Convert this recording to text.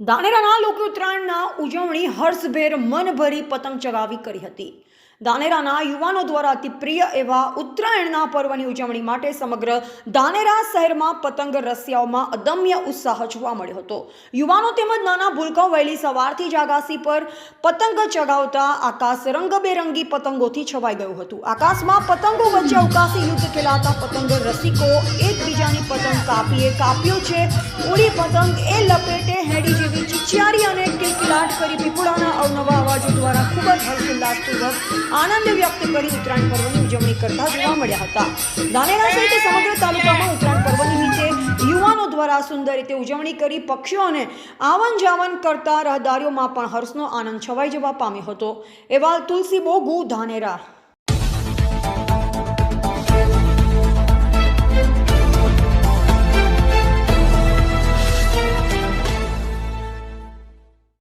ધાનેરાના લોકો ઉત્તરાયણના ઉજવણી હર્ષભેર મનભરી પતંગ ચગાવી કરી હતી। ધાનેરાના યુવાનો દ્વારા અતિ પ્રિય એવા ઉત્તરાયણના પર્વની ઉજવણી માટે સમગ્ર ધાનેરા શહેરમાં પતંગ રસિયાઓમાં અદમ્ય ઉત્સાહ જોવા મળ્યો હતો। યુવાનો તેમજ નાના ભૂલકાઓ વહેલી સવારથી જ આકાશી પર પતંગ ચગાવતા આકાશ રંગબેરંગી પતંગોથી છવાઈ ગયું હતું। આકાશમાં પતંગો વચ્ચે અવકાશી યુદ્ધ ખેલાતા પતંગ રસિકો એકબીજાની પતંગ કાપ્યો છે, ઉડી પતંગ એ લપેટે હેડી જેવી ચિચિયારી અને કિલકિલાટ કરી પીપળાના અવનવા અવાજો દ્વારા ખૂબ જ હર્ષોલ્લાસપૂર્વક આનંદ વ્યક્ત કરી ઉત્તરાયણ પર્વની ઉજવણી કરતા જોવા મળ્યા હતા। ધાનેરા સહિત સમગ્ર તાલુકામાં ઉત્તરાયણ પર્વ નિમિત્તે યુવાનો દ્વારા સુંદર રીતે ઉજવણી કરી પક્ષીઓને આવન જાવન કરતા રહદારીઓમાં પણ હર્ષનો આનંદ છવાઈ જવા પામ્યો હતો। એવા તુલસી બોગુ, ધાનેરા।